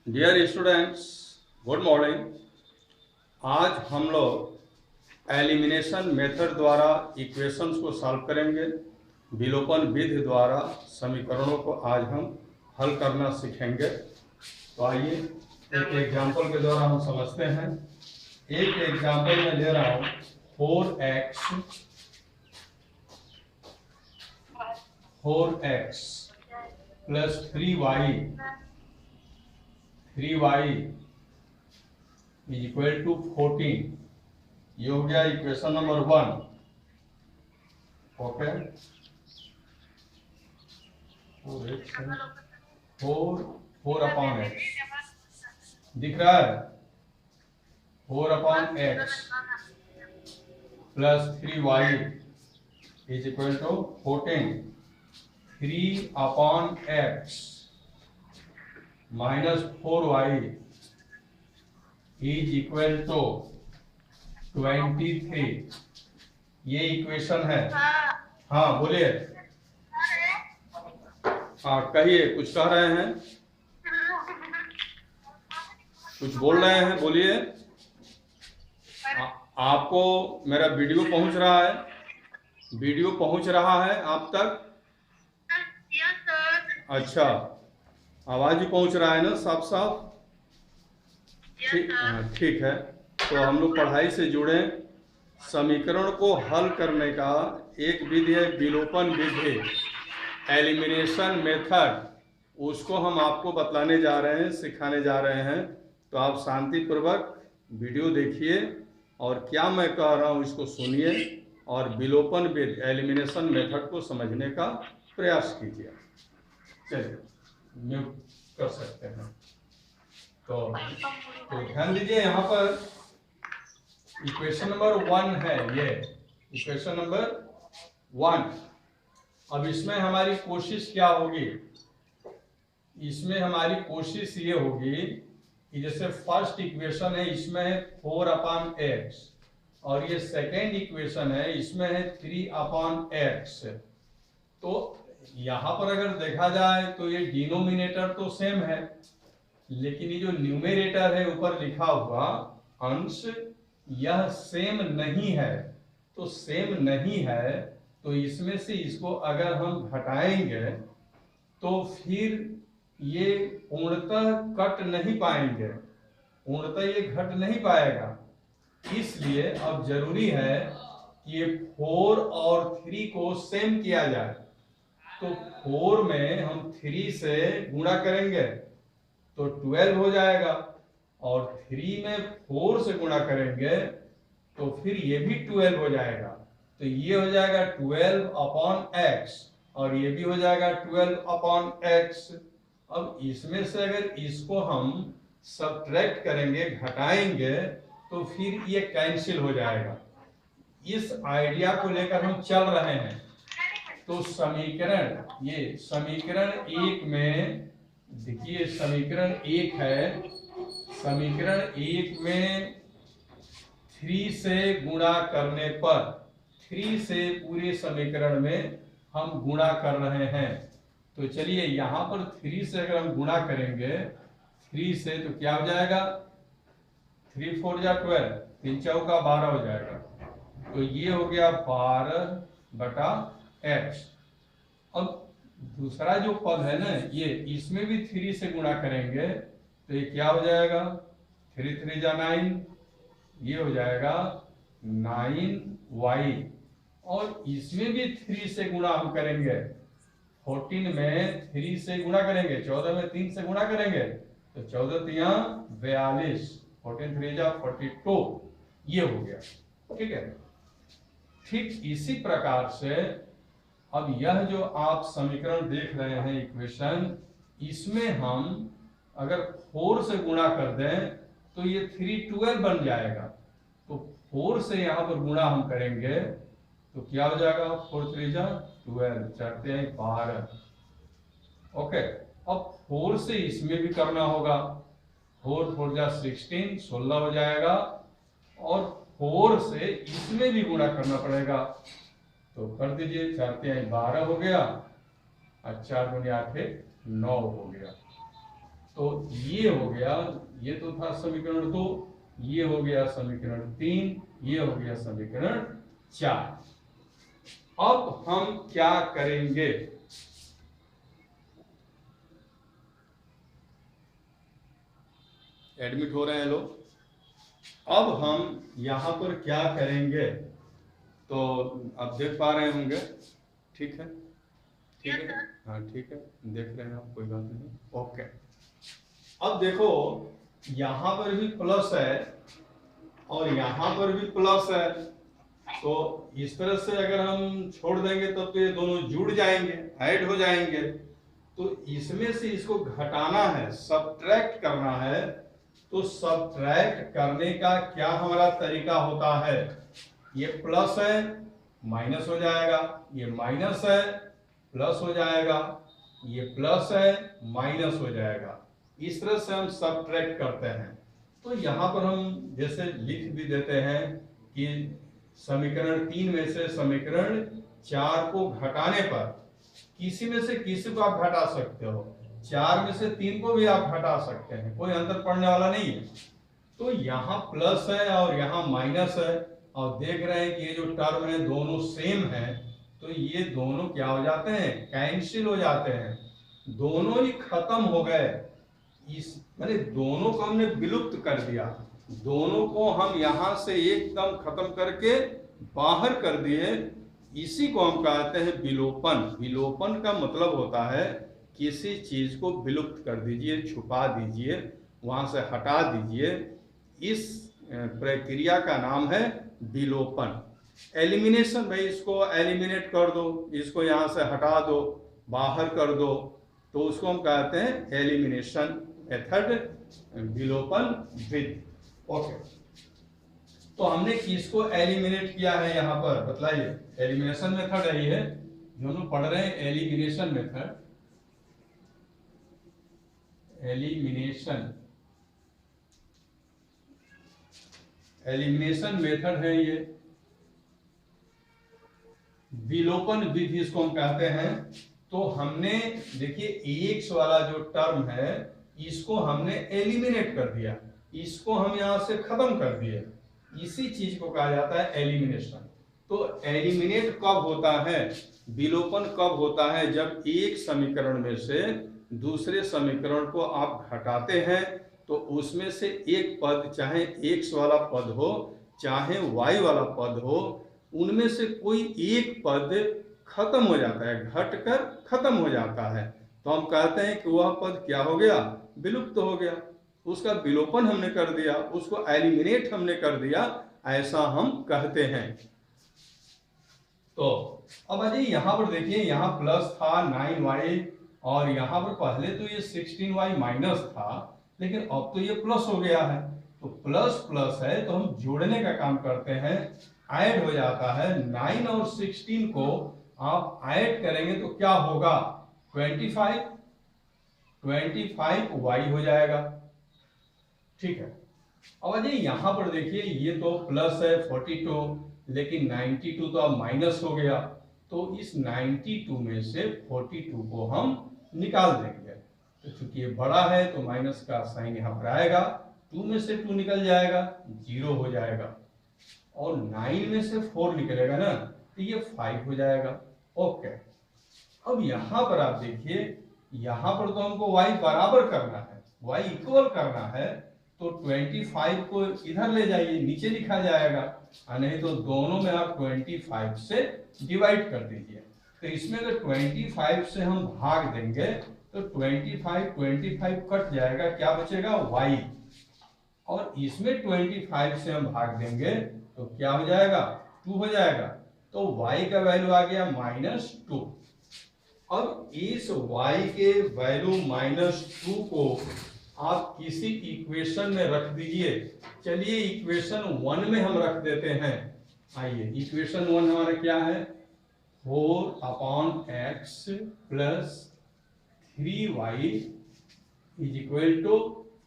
Dear students, good morning. आज हम लोग एलिमिनेशन मेथड द्वारा इक्वेशंस को सॉल्व करेंगे। विलोपन विधि द्वारा समीकरणों को आज हम हल करना सीखेंगे। तो आइए एक एग्जाम्पल के द्वारा हम समझते हैं। एक एग्जाम्पल में ले रहा हूँ 4x plus 3y is equal to 14। ये हो गया equation number 1। Okay, 4 upon x दिख रहा है। 4 upon x plus 3y is equal to 14। 3 upon x minus 4y is equal to 23। ये इक्वेशन है। हाँ बोलिए। हाँ कहिए, कुछ कह रहे हैं, कुछ बोल रहे हैं, बोलिए। आपको मेरा वीडियो पहुंच रहा है? वीडियो पहुंच रहा है आप तक? अच्छा, आवाज ही पहुंच रहा है ना साफ साफ? ठीक है। तो हम लोग पढ़ाई से जुड़े। समीकरण को हल करने का एक विधि है विलोपन विधि, एलिमिनेशन मेथड। उसको हम आपको बतलाने जा रहे हैं, सिखाने जा रहे हैं। तो आप शांतिपूर्वक वीडियो देखिए और क्या मैं कह रहा हूँ इसको सुनिए और विलोपन विधि एलिमिनेशन मेथड को समझने का प्रयास कीजिए। चलिए म्यूट कर सकते हैं। तो ध्यान दीजिए, यहाँ पर इक्वेशन नंबर 1 है। ये इक्वेशन नंबर 1। अब इसमें हमारी कोशिश क्या होगी? इसमें हमारी कोशिश ये होगी कि जैसे फर्स्ट इक्वेशन है, इसमें है 4 अपॉन एक्स और ये सेकेंड इक्वेशन है, इसमें है 3 अपॉन एक्स। तो यहां पर अगर देखा जाए तो ये डिनोमिनेटर तो सेम है, लेकिन ये जो न्यूमेरेटर है ऊपर लिखा हुआ अंश, यह सेम नहीं है। तो सेम नहीं है तो इसमें से इसको अगर हम घटाएंगे तो फिर ये पूर्णतः कट नहीं पाएंगे, पूर्णतः ये घट नहीं पाएगा। इसलिए अब जरूरी है कि ये 4 और 3 को सेम किया जाए। तो 4 में हम 3 से गुणा करेंगे तो 12 हो जाएगा और 3 में 4 से गुणा करेंगे तो फिर ये भी 12 हो जाएगा। तो ये हो जाएगा 12 अपॉन एक्स और ये भी हो जाएगा 12 अपॉन एक्स। अब इसमें से अगर इसको हम सब्ट्रैक्ट करेंगे, घटाएंगे, तो फिर ये कैंसिल हो जाएगा। इस आइडिया को लेकर हम चल रहे हैं। तो समीकरण, ये समीकरण 1 में देखिए, समीकरण 1 है। समीकरण 1 में 3 से गुणा करने पर, 3 से पूरे समीकरण में हम गुणा कर रहे हैं। तो चलिए यहां पर 3 से अगर हम गुणा करेंगे 3 से तो क्या हो जाएगा? 3 4 जा 12, 3 चौका 12 हो जाएगा। तो ये हो गया 12 बटा एक्स। अब दूसरा जो पद है ना, ये इसमें भी 3 से गुणा करेंगे तो ये क्या हो जाएगा? 3 3 जा 9, ये हो जाएगा 9y। और इसमें भी 3 से गुणा हम करेंगे। 14 में 3 से गुणा करेंगे, 14 में 3 से गुणा करेंगे तो 14 3 42, 14 3 जा 42, ये हो गया। ठीक है। ठीक इसी प्रकार से अब यह जो आप समीकरण देख रहे हैं इक्वेशन, इसमें हम अगर 4 से गुणा कर दें तो ये 3 12 बन जाएगा। तो 4 से यहां पर गुणा हम करेंगे तो क्या हो जाएगा? 4 3 जा 12, चढ़ते हैं 12। ओके, अब 4 से इसमें भी करना होगा। 4 4 जा 16, 16 हो जाएगा और 4 से इसमें भी गुणा करना पड़ेगा। तो कर दीजिए, 4 3 12 हो गया और 4 दूनी 8 9 हो गया। तो ये हो गया, ये तो था समीकरण 2, ये हो गया समीकरण 3, ये हो गया समीकरण 4। अब हम क्या करेंगे, एडमिट हो रहे हैं लोग। अब हम यहां पर क्या करेंगे, तो आप देख पा रहे होंगे, ठीक है, ठीक है, हाँ ठीक है, देख रहे हैं आप, कोई बात नहीं, ओके। अब देखो यहां पर भी प्लस है और यहां पर भी प्लस है, तो इस तरह से अगर हम छोड़ देंगे तब तो ये दोनों जुड़ जाएंगे, ऐड हो जाएंगे। तो इसमें से इसको घटाना है, सब्ट्रैक्ट करना है। तो सब्ट्रैक्ट करने का क्या हमारा तरीका होता है, ये प्लस है माइनस हो जाएगा, ये माइनस है प्लस हो जाएगा, ये प्लस है माइनस हो जाएगा। इस तरह से हम सब्ट्रैक्ट करते हैं। तो यहां पर हम जैसे लिख भी देते हैं कि समीकरण 3 में से समीकरण 4 को घटाने पर किसी में से किसी को आप घटा सकते हो, 4 में से 3 को भी आप घटा सकते हैं, कोई अंतर पड़ने वाला नहीं है। तो यहाँ प्लस है और यहाँ माइनस है, और देख रहे हैं कि ये जो टर्म है दोनों सेम है, तो ये दोनों क्या हो जाते हैं, कैंसिल हो जाते हैं, दोनों ही खत्म हो गए। इस मैंने दोनों को हमने विलुप्त कर दिया, दोनों को हम यहां से एकदम खत्म करके बाहर कर दिए। इसी को हम कहते हैं विलोपन। विलोपन का मतलब होता है किसी चीज को विलुप्त कर दीजिए, छुपा दीजिए, वहां से हटा दीजिए। इस प्रक्रिया का नाम है विलोपन। एलिमिनेशन, भाई इसको एलिमिनेट कर दो, इसको यहां से हटा दो, बाहर कर दो, तो उसको हम कहते हैं एलिमिनेशन मेथड, विलोपन विधि। ओके, तो हमने किसको एलिमिनेट किया है यहां पर बतलाइए, एलिमिनेशन मेथड है ये जो हम पढ़ रहे हैं, एलिमिनेशन मेथड, एलिमिनेशन मेथड है ये, विलोपन विधि इसको हम कहते हैं। तो हमने देखिए एक्स वाला जो टर्म है इसको हमने एलिमिनेट कर दिया, इसको हम यहां से खत्म कर दिए, इसी चीज को कहा जाता है एलिमिनेशन। तो एलिमिनेट कब होता है, विलोपन कब होता है, जब एक समीकरण में से दूसरे समीकरण को आप घटाते हैं तो उसमें से एक पद, चाहे एक्स वाला पद हो चाहे वाई वाला पद हो, उनमें से कोई एक पद खत्म हो जाता है, घटकर खत्म हो जाता है, तो हम कहते हैं कि वह पद क्या हो गया, विलुप्त हो गया, उसका विलोपन हमने कर दिया, उसको एलिमिनेट हमने कर दिया, ऐसा हम कहते हैं। तो अब अजय यहां पर देखिए, यहां प्लस था 9y और यहां पर पहले तो ये 16y माइनस था, लेकिन अब तो ये प्लस हो गया है। तो प्लस प्लस है तो हम जोड़ने का काम करते हैं, ऐड हो जाता है। 9 और 16 को आप ऐड करेंगे तो क्या होगा, 25y हो जाएगा, ठीक है। अब अजय यहां पर देखिए ये तो प्लस है 42, लेकिन 92 तो अब माइनस हो गया, तो इस 92 में से 42 को हम निकाल देंगे। तो चूंकि ये बड़ा है तो माइनस का साइन यहाँ पर आएगा, 2 में से 2 निकल जाएगा, 0 हो जाएगा, और 9 में से 4 निकलेगा ना, तो ये 5 हो जाएगा। ओके, अब यहां पर आप देखिए, यहां पर तो हमको y बराबर करना है, y इक्वल करना है, तो 25 को इधर ले जाइए, नीचे लिखा जाएगा, नहीं तो दोनों में आप 25 से डिवाइड कर दीजिए। तो इसमें अगर 25 से हम भाग देंगे तो 25 कट जाएगा, क्या बचेगा, y, और इसमें 25 से हम भाग देंगे तो क्या हो जाएगा, 2 हो जाएगा, तो y का वैल्यू आ गया -2। अब इस y के वैल्यू -2 को आप किसी इक्वेशन में रख दीजिए। चलिए इक्वेशन 1 में हम रख देते हैं। आइए, इक्वेशन 1 हमारा क्या है, 4/x + 3y =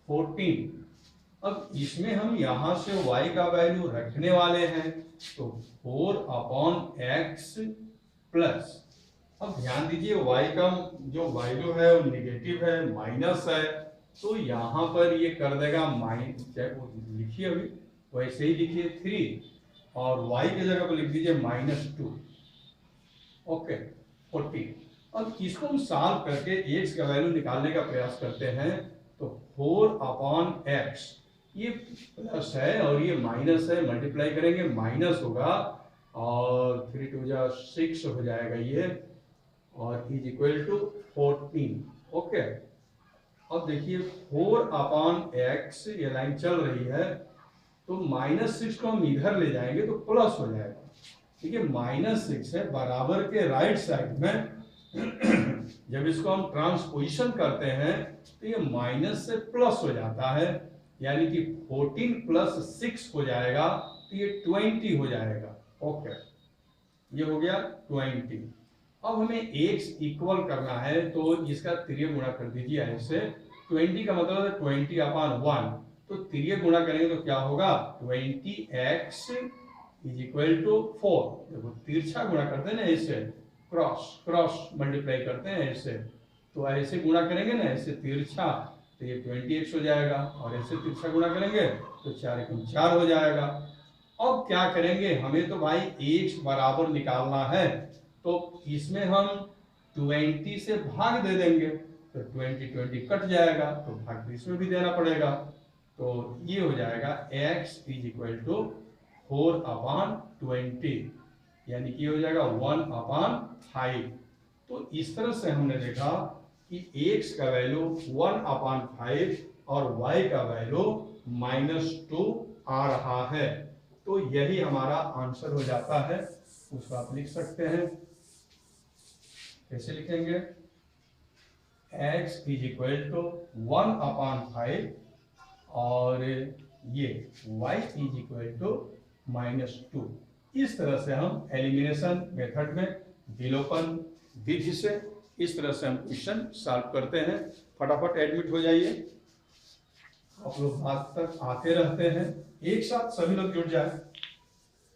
14। अब इसमें हम यहां से y का वैल्यू रखने वाले हैं, तो 4/x प्लस, अब ध्यान दीजिए y का जो वैल्यू है वो निगेटिव है, माइनस है, तो यहाँ पर ये कर देगा माइनस, चाहे वो लिखिए अभी वैसे ही लिखिए 3 और y की जगह पर लिख दीजिए -2। ओके 14। अब इसको हम सॉल्व करके x का वैल्यू निकालने का प्रयास करते हैं। तो 4/x, ये प्लस है और ये माइनस है, मल्टीप्लाई करेंगे माइनस होगा और 3 2 जा 6 हो जाएगा ये, और इज इक्वल टू 14। ओके अब देखिए 4/x, ये लाइन चल रही है तो -6 को हम इधर ले जाएंगे तो प्लस हो जाएगा। ठीक है, -6 है, बराबर के राइट साइड में जब इसको हम ट्रांसपोजिशन करते हैं तो ये माइनस से प्लस हो जाता है, यानी कि 14 + 6 हो जाएगा तो ये 20 हो जाएगा। ओके ये हो गया 20। अब हमें x इक्वल करना है तो इसका तिर्य गुणा कर दीजिए ऐसे। 20 का मतलब है 20/1, तो तिर्य गुणा करेंगे तो क्या होगा 20x = 4। देखो तिरछा गुणा करते हैं ना ऐसे, क्रॉस मल्टीप्लाई करते हैं ऐसे, तो ऐसे गुणा करेंगे ना ऐसे तिरछा तो ये 20x हो जाएगा, और ऐसे तिरछा गुणा करेंगे तो 4 × 4 हो जाएगा। अब क्या करेंगे, हमें तो भाई x बराबर निकालना है, तो इसमें हम 20 से भाग दे देंगे तो 20 कट जाएगा, तो भाग तो इसमें भी देना पड़ेगा। तो ये हो जाएगा x = 4/20, यानी कि हो जाएगा 1/5। तो इस तरह से हमने देखा कि x का वैल्यू 1/5 और y का वैल्यू -2 आ रहा है। तो यही हमारा आंसर हो जाता है। उसको आप लिख सकते हैं, कैसे लिखेंगे, x = 1/5 और ये y = -2। इस तरह से हम एलिमिनेशन मेथड में विलोपन विधि से इस तरह से हम क्वेश्चन सॉल्व करते हैं। फटाफट एडमिट हो जाइए, आप लोग आज तक आते रहते हैं, एक साथ सभी लोग जुड़ जाए।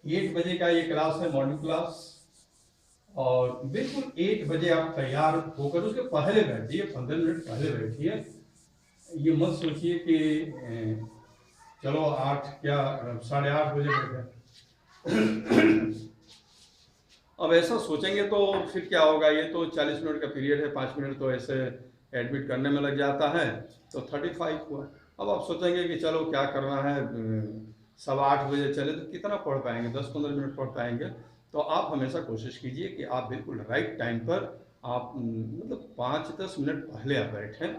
8 बजे का ये क्लास है, मॉर्निंग क्लास, और बिल्कुल 8 बजे आप तैयार होकर उसके पहले बैठिए, 15 मिनट पहले बैठिए। ये मत सोचिए कि चलो 8 क्या 8:30 बजे बैठे। अब ऐसा सोचेंगे तो फिर क्या होगा, ये तो 40 मिनट का पीरियड है, 5 मिनट तो ऐसे एडमिट करने में लग जाता है, तो 35 हुआ। अब आप सोचेंगे कि चलो क्या करना है, 8:15 बजे चले तो कितना पढ़ पाएंगे, 10-15 मिनट पढ़ पाएंगे। तो आप हमेशा कोशिश कीजिए कि आप बिल्कुल राइट टाइम पर आप मतलब 5-10 मिनट पहले आप बैठें,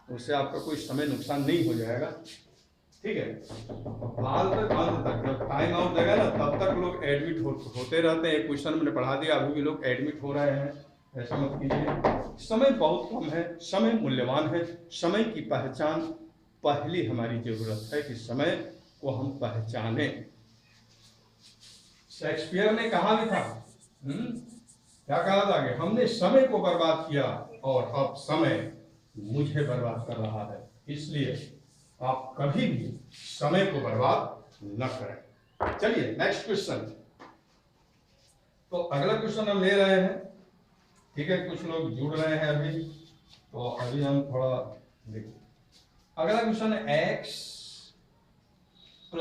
उससे आपका कोई समय नुकसान नहीं हो जाएगा। ठीक है, हाल तक अंत तक जब टाइम आउट देगा ना तब तक लोग एडमिट होते रहते हैं। क्वेश्चन मैंने पढ़ा दिया, अभी भी लोग एडमिट हो रहे हैं, ऐसा मत कीजिए। समय बहुत कम है, समय मूल्यवान है, समय की पहचान पहली हमारी जरूरत है कि समय को हम पहचाने। शेक्सपियर ने कहा भी था, क्या कहा था कि हमने समय को बर्बाद किया और अब समय मुझे बर्बाद कर रहा है। इसलिए आप कभी भी समय को बर्बाद न करें। चलिए नेक्स्ट क्वेश्चन। तो अगला क्वेश्चन हम ले रहे हैं, ठीक है, कुछ लोग जुड़ रहे हैं अभी, तो अभी हम थोड़ा देखिए। अगला क्वेश्चन है x +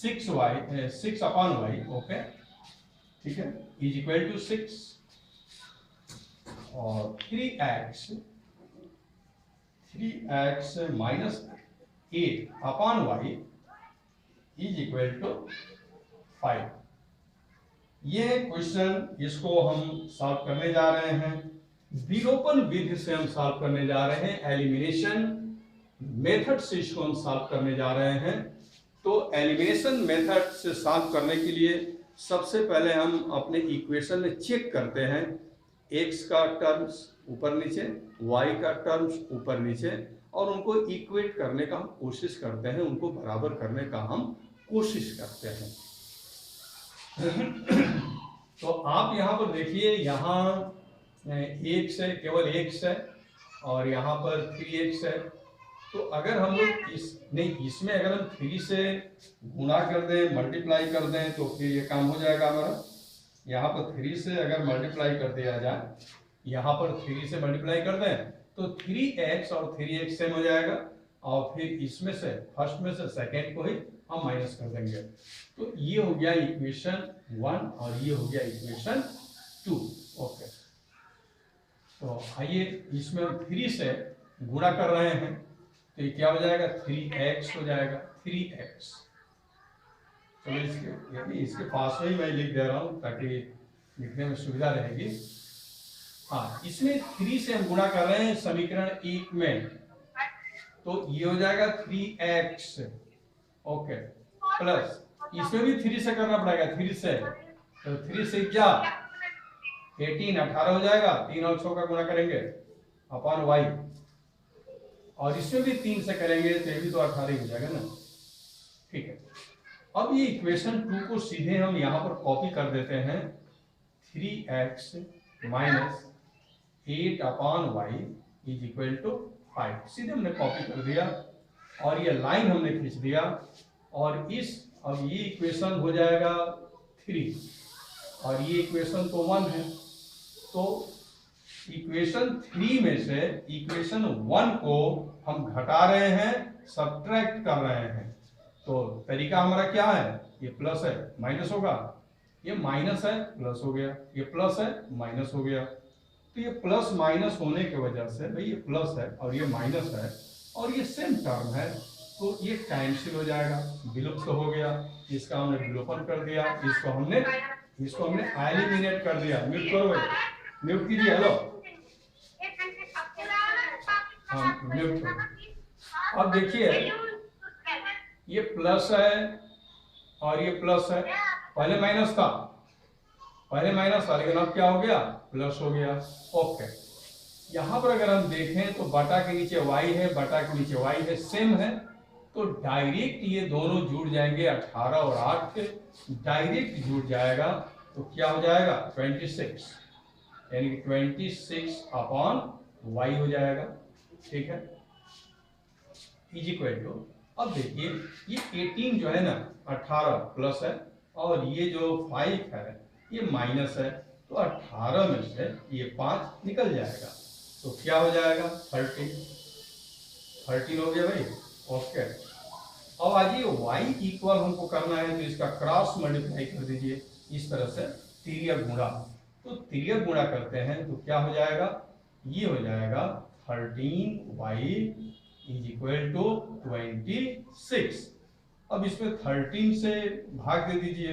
6/y, ओके, ठीक है, = 6 और 3x - 8/y = 5। ये क्वेश्चन, इसको हम सॉल्व करने जा रहे हैं, विलोपन विधि से हम सॉल्व करने जा रहे हैं, एलिमिनेशन मेथड से इसको हम सॉल्व करने जा रहे हैं। तो एलिमिनेशन मेथड से सॉल्व करने के लिए सबसे पहले हम अपने इक्वेशन में चेक करते हैं, x का टर्म्स ऊपर नीचे, y का टर्म्स ऊपर नीचे, और उनको इक्वेट करने का हम कोशिश करते हैं, उनको बराबर करने का हम कोशिश करते हैं। तो आप यहाँ पर देखिए, यहाँ x है, केवल x है, और यहाँ पर 3x है। तो अगर हम लोग इसमें अगर हम 3 से गुणा कर दें, मल्टीप्लाई कर दें, तो फिर ये काम हो जाएगा हमारा। यहाँ पर 3 से अगर मल्टीप्लाई कर दिया जाए यहाँ पर 3 से मल्टीप्लाई कर दें तो 3x और 3x सेम हो जाएगा, और फिर इसमें से फर्स्ट में से सेकेंड को ही हम माइनस कर देंगे। तो ये हो गया इक्वेशन 1 और ये हो गया इक्वेशन 2। ओके, तो आइए इसमें हम 3 से गुणा कर रहे हैं तो ये क्या हो जाएगा, 3x हो जाएगा, 3x। चलो इसके पास में ही मैं लिख दे रहा हूँ ताकि लिखने में सुविधा रहेगी। हाँ, इसमें 3 से हम गुणा कर रहे हैं समीकरण 1 में, तो ये हो जाएगा 3x। ओके, प्लस इसमें भी 3 से करना पड़ेगा, 3 से, तो 3 से क्या 18 18 हो जाएगा, 3 और 6 का गुणा करेंगे अपॉन y, और इसमें भी 3 से करेंगे तो ये भी तो 18 हो जाएगा ना। ठीक है, अब ये इक्वेशन 2 को सीधे हम यहाँ पर कॉपी कर देते हैं, 3x minus 8 upon y is equal to 5। सीधे हमने कॉपी कर दिया और ये लाइन हमने खींच दिया, और अब ये इक्वेशन हो जाएगा 3 और ये इक्वेशन तो 1 है, तो इक्वेशन 3 में से इक्वेशन 1 को हम घटा रहे हैं, सब्ट्रैक्ट कर रहे हैं। तो तरीका हमारा क्या है, ये प्लस है माइनस होगा, ये माइनस है प्लस हो गया, ये प्लस है माइनस हो गया। तो ये प्लस माइनस होने की वजह से भाई ये प्लस है और ये माइनस है और ये सेम टर्म है, तो ये कैंसिल हो जाएगा, विलुप्त हो गया। इसका हमने विलोपन कर दिया, इसको हमने एलिमिनेट कर दिया। म्यूट करो, म्यूट कीजिए, हेलो, हाँ म्यूट करो। अब देखिए ये प्लस है और ये प्लस है, पहले माइनस था, लेकिन अब क्या हो गया, प्लस हो गया। ओके, यहाँ पर अगर हम देखें तो बटा के नीचे y है, बटा के नीचे y है, सेम है, तो डायरेक्ट ये दोनों जुड़ जाएंगे, 18 और 8 डायरेक्ट जुड़ जाएगा, तो क्या हो जाएगा 26, यानी कि 26 अपॉन y हो जाएगा। ठीक है, इज इक्वल टू, अब देखिए ये 18 जो है ना 18 प्लस है और ये जो 5 है ये माइनस है, तो 18 में से ये 5 निकल जाएगा, तो क्या हो जाएगा 13 हो गया भाई। ओके, अब आज ये y इक्वल हमको करना है, तो इसका क्रॉस मल्टीप्लाई कर दीजिए इस तरह से, तिर्यक गुणा। तो तिर्यक गुणा करते हैं तो क्या हो जाएगा, ये हो जाएगा 13y इज इक्वल टू 26। अब इसमें 13 से भाग दे दीजिए,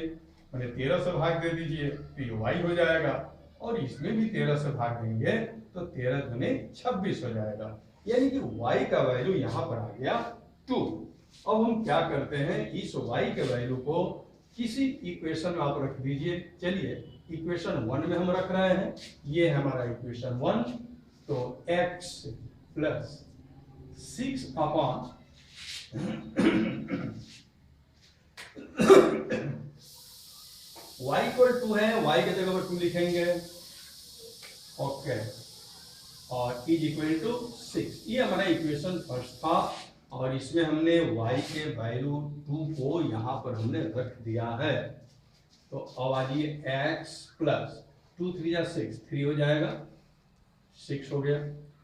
मैंने 13 से भाग दे दीजिए तो ये y हो जाएगा, और इसमें भी 13 से भाग देंगे तो 13 दूने 26 हो जाएगा, यानी कि y का वैल्यू यहाँ पर आ गया 2। अब हम क्या करते हैं, इस y के वैल्यू को किसी इक्वेशन में आप रख दीजिए। चलिए इक्वेशन 1 में हम रख रहे हैं, ये है हमारा इक्वेशन 1, तो x plus 6 upon y equal 2 है, y के जगह पर 2 लिखेंगे। ओके, और इज इक्वल टू 6, ये हमारा इक्वेशन फर्स्ट था, और इसमें हमने y के वैल्यू 2 को यहाँ पर हमने रख दिया है। तो अब आइए x प्लस 2 3 जा 6, 3 हो जाएगा, 6 हो गया।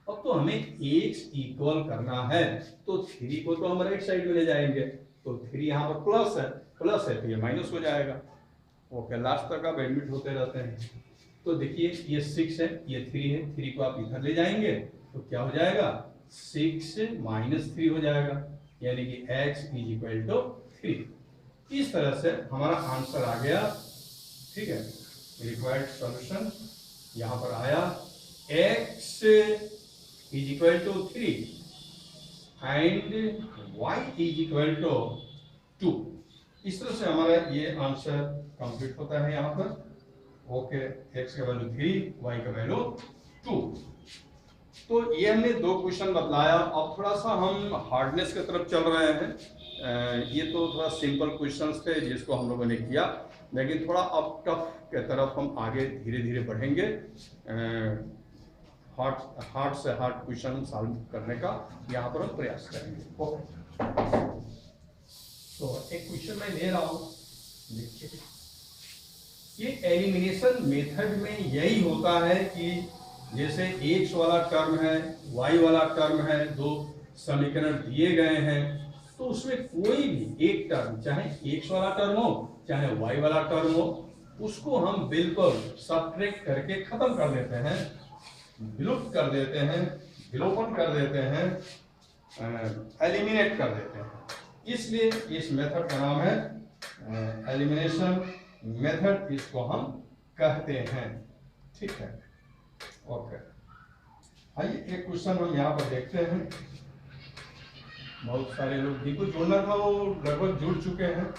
अब तो हमें x इक्वल करना है, तो 3 को तो हम राइट साइड में ले जाएंगे, तो 3 यहाँ पर प्लस है तो ये माइनस हो जाएगा। ओके, लास्ट तक आप एडमिट होते रहते हैं। तो देखिए ये 6 है, ये 3 है, 3 को आप इधर ले जाएंगे तो क्या हो जाएगा, 6 माइनस 3 हो जाएगा, यानी कि x इज इक्वल टू 3। इस तरह से हमारा आंसर आ गया। ठीक है, रिक्वायर्ड सॉल्यूशन यहाँ पर आया, x is equal to 3 and y is equal to 2। इस तरह से हमारा ये आंसर कंप्लीट होता है यहाँ पर। ओके, x का वैल्यू 3, y का वैल्यू 2। तो ये हमने 2 क्वेश्चन बतलाया। अब थोड़ा सा हम हार्डनेस की तरफ चल रहे हैं। ये तो थोड़ा सिंपल क्वेश्चंस थे जिसको हम लोगों ने किया, लेकिन थोड़ा अब टफ के तरफ हम आगे धीरे धीरे बढ़ेंगे। हार्ड से हार्ड क्वेश्चन सॉल्व करने का यहाँ पर हम प्रयास करेंगे। ओके, तो एक क्वेश्चन मैं ले रहा हूँ, देखिए ये एलिमिनेशन मेथड में यही होता है कि जैसे x वाला टर्म है, y वाला टर्म है, दो समीकरण दिए गए हैं, तो उसमें कोई भी एक टर्म, चाहे x वाला टर्म हो चाहे y वाला टर्म हो, उसको हम बिल्कुल सब्ट्रैक्ट करके खत्म कर देते हैं, विलुप्त कर देते हैं, विलोपन कर देते हैं, एलिमिनेट कर देते हैं। इसलिए इस मेथड का नाम है एलिमिनेशन मेथड, इसको हम कहते हैं। ठीक है, ओके। आइए एक क्वेश्चन हम यहाँ पर देखते हैं। बहुत सारे लोग जिनको जुड़ना था वो लगभग जुड़ चुके हैं,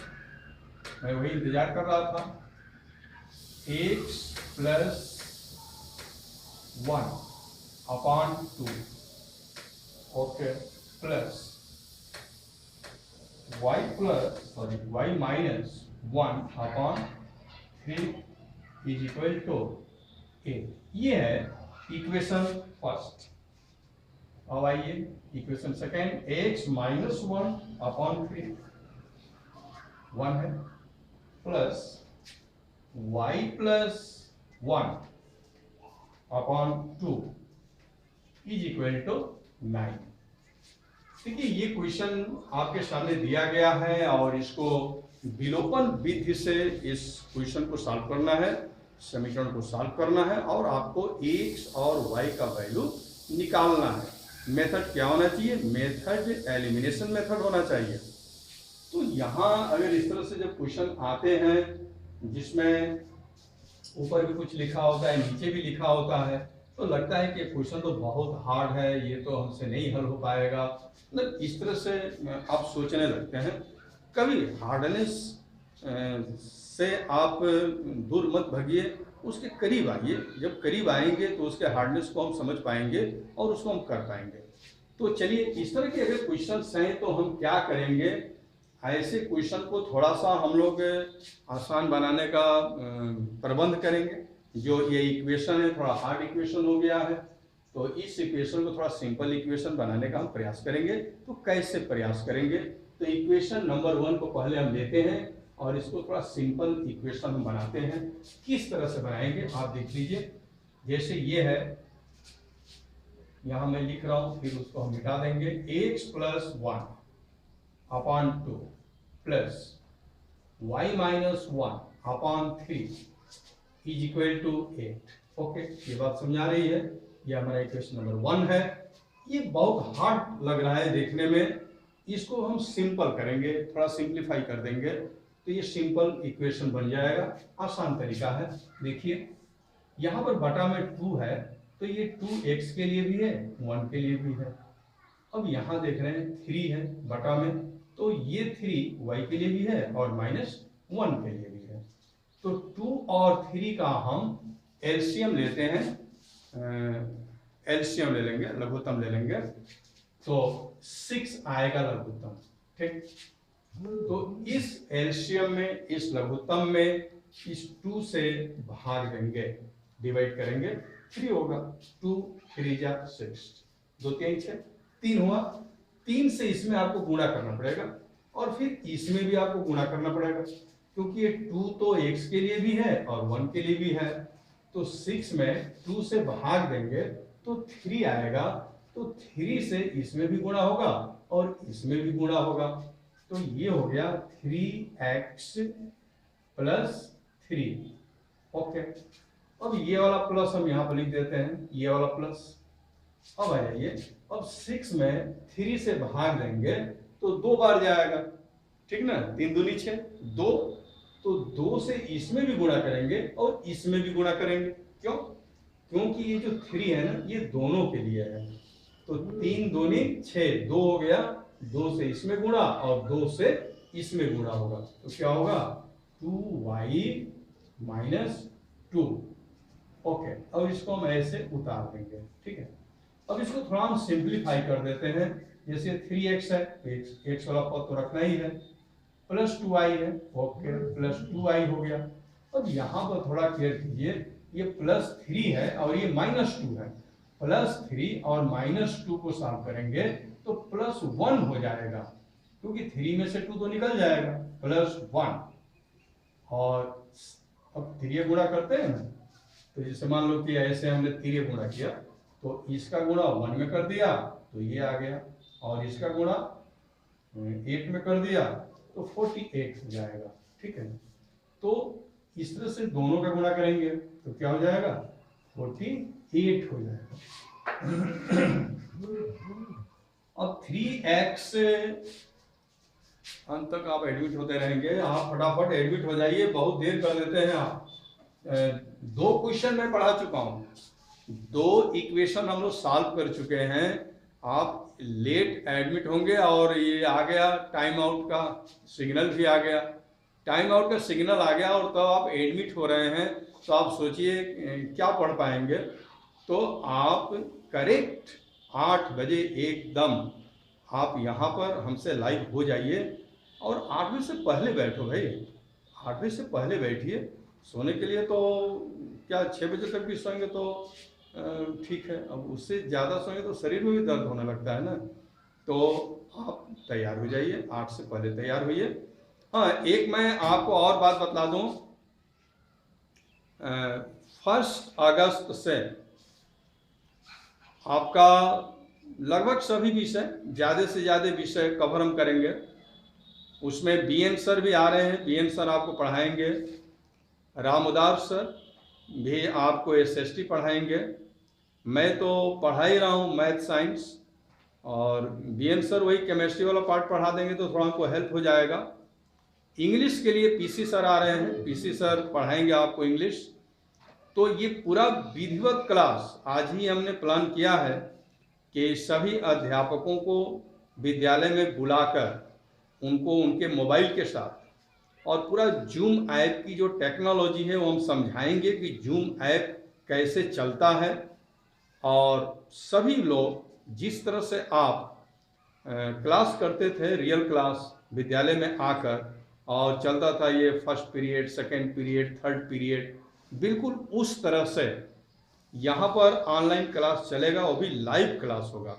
मैं वही इंतजार कर रहा था। x plus 1 upon 2, okay, plus y minus 1 upon 3 is equal to a। ये है इक्वेशन फर्स्ट। अब आइए equation second, x minus 1 upon 3 1 है, plus y plus 1 upon 2 is equal to 9। देखिए ये क्वेश्चन आपके सामने दिया गया है और इसको विलोपन विधि से इस क्वेश्चन को सॉल्व करना है, समीकरण को सॉल्व करना है और आपको x और y का वैल्यू निकालना है। मेथड क्या होना चाहिए? मेथड एलिमिनेशन मेथड होना चाहिए। तो यहाँ अगर इस तरह से जब क्वेश्चन आते हैं जिसमें ऊपर भी कुछ लिखा होता है, नीचे भी लिखा होता है, तो लगता है कि क्वेश्चन तो बहुत हार्ड है, ये तो हमसे नहीं हल हो पाएगा, मतलब इस तरह से आप सोचने लगते हैं। कभी हार्डनेस से आप दूर मत भागिए, उसके करीब आइए। जब करीब आएंगे तो उसके हार्डनेस को हम समझ पाएंगे और उसको हम कर पाएंगे। तो चलिए इस तरह के अगर क्वेश्चंस हैं तो हम क्या करेंगे, ऐसे क्वेश्चन को थोड़ा सा हम लोग आसान बनाने का प्रबंध करेंगे। जो ये इक्वेशन है थोड़ा हार्ड इक्वेशन हो गया है, तो इस इक्वेशन को थोड़ा सिंपल इक्वेशन बनाने का हम प्रयास करेंगे। तो कैसे प्रयास करेंगे? तो इक्वेशन नंबर 1 को पहले हम लेते हैं और इसको थोड़ा सिंपल इक्वेशन हम बनाते हैं। किस तरह से बनाएंगे आप देख लीजिए। जैसे ये है, यहां मैं लिख रहा हूं, फिर उसको हम मिटा देंगे। x plus 1 upon 2 plus y minus 1 upon 3 is equal to 8। Okay, ये बात समझ आ रही है? ये हमारा इक्वेशन नंबर 1 है। ये बहुत हार्ड लग रहा है देखने में, इसको हम सिंपल करेंगे, थोड़ा सिंप्लीफाई कर देंगे तो ये सिंपल इक्वेशन बन जाएगा। आसान तरीका है। देखिए यहाँ पर बटा में 2 है, तो ये 2x के लिए भी है, 1 के लिए भी है। अब यहाँ देख रहे हैं 3 है बटा में, तो ये 3 y के लिए भी है और माइनस 1 के लिए भी है। तो 2 और 3 का हम एलसीएम लेते हैं, एलसीएम ले लेंगे, लघुत्तम ले लेंगे, तो 6 आएगा लघुत्तम। ठीक, तो इस एलसीएम में, इस लघुत्तम में इस 2 से भाग देंगे, डिवाइड करेंगे, 3 होगा। 2 3 जा 6, 2 3 6, 3 हुआ। 3 से इसमें आपको गुणा करना पड़ेगा और फिर इसमें भी आपको गुणा करना पड़ेगा, क्योंकि ये 2 तो x के लिए भी है और 1 के लिए भी है। तो 6 में 2 से भाग देंगे तो 3 आएगा, तो 3 से इसमें भी गुणा होगा और इसमें भी गुणा होगा। तो ये हो गया 3x प्लस 3। ओके, अब ये वाला प्लस हम यहाँ पर लिख देते हैं, ये वाला प्लस। अब आ जाइए, अब 6 में 3 से भाग देंगे तो 2 बार जाएगा, ठीक ना, 3 दूनी 6, 2, तो 2 से इसमें भी गुणा करेंगे और इसमें भी गुणा करेंगे। क्यों? क्योंकि ये जो 3 है ना, ये दोनों के लिए है। तो 3 दूनी 6, 2 हो गया, 2 से इसमें गुणा और 2 से इसमें गुणा होगा, तो क्या होगा? 2y minus 2। ओके, अब इसको हम ऐसे उतार देंगे। ठीक है, अब इसको थोड़ा हम सिंप्लीफाई कर देते हैं। जैसे 3x है, x वाला पद तो रखना ही है, प्लस 2y है, ओके, प्लस 2y हो गया। अब यहाँ पर थोड़ा क्लियर कीजिए, ये प्लस 3 है और ये माइनस 2 है। प्लस 3 और माइनस 2 को सॉल्व करेंगे तो प्लस 1 हो जाएगा, क्योंकि 3 में से 2 तो निकल जाएगा, प्लस 1। और अब 3 गुणा करते हैं ना, तो जैसे मान लो कि ऐसे हमने 3 गुणा किया, तो इसका गुणा 1 में कर दिया तो ये आ गया, और इसका गुणा 8 में कर दिया तो 48 हो जाएगा। ठीक है, तो इस तरह से दोनों का गुणा करेंगे तो क्या हो जाएगा, 48 हो जाएगा। अब 3x अंत तक आप एडमिट होते रहेंगे, आप फटाफट एडमिट हो जाइए, बहुत देर कर देते हैं आप। 2 क्वेश्चन मैं पढ़ा चुका हूं, 2 इक्वेशन हम लोग सॉल्व कर चुके हैं। आप लेट एडमिट होंगे और ये आ गया टाइम आउट का सिग्नल भी आ गया, टाइम आउट का सिग्नल आ गया और तब आप एडमिट हो रहे हैं, तो आप सोचिए क्या पढ़ पाएंगे। तो आप करेक्ट 8 बजे एकदम आप यहाँ पर हमसे लाइव हो जाइए, और 8 बजे से पहले बैठो भाई, 8 बजे से पहले बैठिए। सोने के लिए तो क्या 6 बजे तक भी सोएंगे तो ठीक है, अब उससे ज़्यादा सोएंगे तो शरीर में भी दर्द होने लगता है ना। तो आप तैयार हो जाइए, 8 से पहले तैयार होइए। हाँ, एक मैं आपको और बात बतला दूं, 1 अगस्त से आपका लगभग सभी विषय, ज़्यादा से ज़्यादा विषय कवर हम करेंगे। उसमें BN सर भी आ रहे हैं, BN सर आपको पढ़ाएंगे, रामउदार सर भी आपको SST पढ़ाएंगे। मैं तो पढ़ा ही रहा हूँ मैथ साइंस, और BN सर वही केमिस्ट्री वाला पार्ट पढ़ा देंगे तो थोड़ा हमको हेल्प हो जाएगा। इंग्लिश के लिए PC सर आ रहे हैं, PC सर पढ़ाएंगे आपको इंग्लिश। तो ये पूरा विधिवत क्लास आज ही हमने प्लान किया है कि सभी अध्यापकों को विद्यालय में बुलाकर उनको उनके मोबाइल के साथ और पूरा जूम ऐप की जो टेक्नोलॉजी है वो हम समझाएंगे कि जूम ऐप कैसे चलता है, और सभी लोग जिस तरह से आप क्लास करते थे रियल क्लास विद्यालय में आकर, और चलता था ये first period, second period, third period, बिल्कुल उस तरह से यहाँ पर ऑनलाइन क्लास चलेगा, वो भी लाइव क्लास होगा।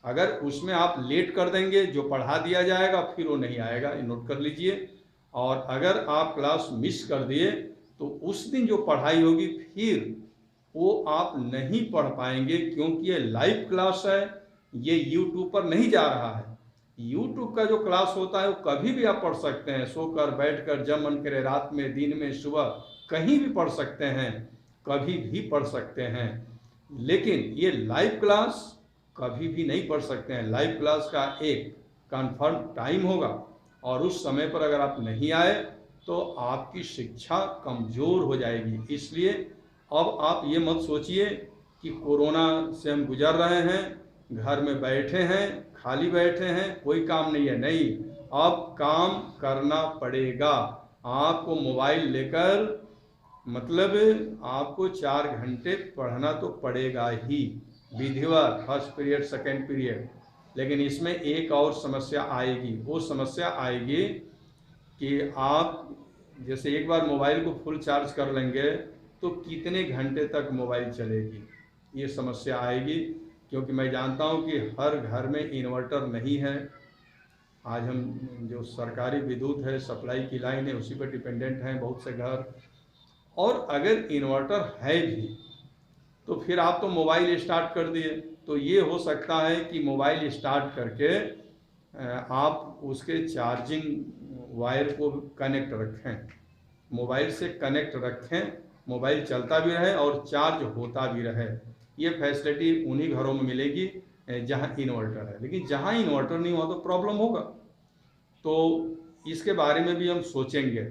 अगर उसमें आप लेट कर देंगे, जो पढ़ा दिया जाएगा फिर वो नहीं आएगा, ये नोट कर लीजिए। और अगर आप क्लास मिस कर दिए तो उस दिन जो पढ़ाई होगी फिर वो आप नहीं पढ़ पाएंगे, क्योंकि ये लाइव क्लास है, ये यूट्यूब पर नहीं जा रहा है। यूट्यूब का जो क्लास होता है वो कभी भी आप पढ़ सकते हैं, सोकर, बैठकर, जब मन करे, रात में, दिन में, सुबह, कहीं भी पढ़ सकते हैं, कभी भी पढ़ सकते हैं। लेकिन ये लाइव क्लास कभी भी नहीं पढ़ सकते हैं। लाइव क्लास का एक कन्फर्म टाइम होगा, और उस समय पर अगर आप नहीं आए तो आपकी शिक्षा कमज़ोर हो जाएगी। इसलिए अब आप ये मत सोचिए कि कोरोना से हम गुजर रहे हैं, घर में बैठे हैं, खाली बैठे हैं, कोई काम नहीं है। नहीं, अब काम करना पड़ेगा। आपको मोबाइल लेकर मतलब आपको 4 घंटे पढ़ना तो पड़ेगा ही, विधिवत, फर्स्ट पीरियड, सेकेंड पीरियड। लेकिन इसमें एक और समस्या आएगी, वो समस्या आएगी कि आप जैसे एक बार मोबाइल को फुल चार्ज कर लेंगे तो कितने घंटे तक मोबाइल चलेगी, ये समस्या आएगी। क्योंकि मैं जानता हूँ कि हर घर में इन्वर्टर नहीं है। आज हम जो सरकारी विद्युत है, सप्लाई की लाइन है, उसी पर डिपेंडेंट हैं बहुत से घर। और अगर इन्वर्टर है भी तो फिर आप तो मोबाइल स्टार्ट कर दिए, तो ये हो सकता है कि मोबाइल स्टार्ट करके आप उसके चार्जिंग वायर को कनेक्ट रखें, मोबाइल से कनेक्ट रखें, मोबाइल चलता भी रहे और चार्ज होता भी रहे। ये फैसिलिटी उन्हीं घरों में मिलेगी जहां इन्वर्टर है। लेकिन जहां इन्वर्टर नहीं हुआ तो प्रॉब्लम होगा। तो इसके बारे में भी हम सोचेंगे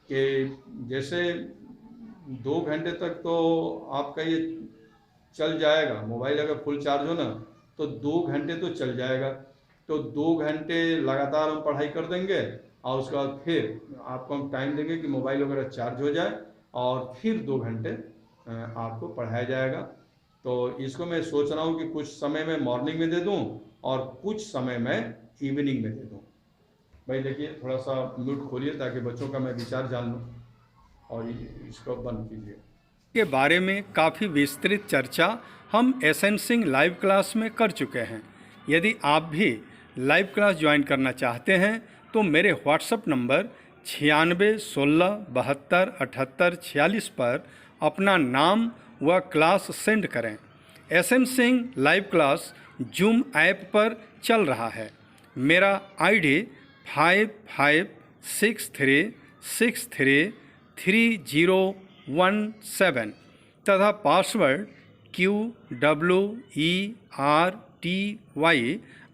कि जैसे 2 घंटे तक तो आपका ये चल जाएगा, मोबाइल अगर फुल चार्ज हो ना तो 2 घंटे तो चल जाएगा। तो 2 घंटे लगातार हम पढ़ाई कर देंगे, और उसके बाद फिर आपको हम टाइम देंगे कि मोबाइल वगैरह चार्ज हो जाए, और फिर 2 घंटे आपको पढ़ाया जाएगा। तो इसको मैं सोच रहा हूँ कि कुछ समय मैं मॉर्निंग में दे दूँ और कुछ समय मैं इवनिंग में दे दूँ। भाई देखिए, थोड़ा सा म्यूट खोलिए ताकि बच्चों का मैं विचार जान लूँ, और इसको बंद कीजिए। के बारे में काफ़ी विस्तृत चर्चा हम SN सिंह लाइव क्लास में कर चुके हैं। यदि आप भी लाइव क्लास ज्वाइन करना चाहते हैं तो मेरे व्हाट्सएप नंबर 96 16 72 78 46 पर अपना नाम व क्लास सेंड करें। SN Singh live class Zoom app पर चल रहा है। मेरा आईडी 5563633017 तथा पासवर्ड QWERTY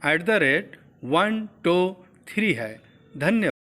@123 है। धन्यवाद।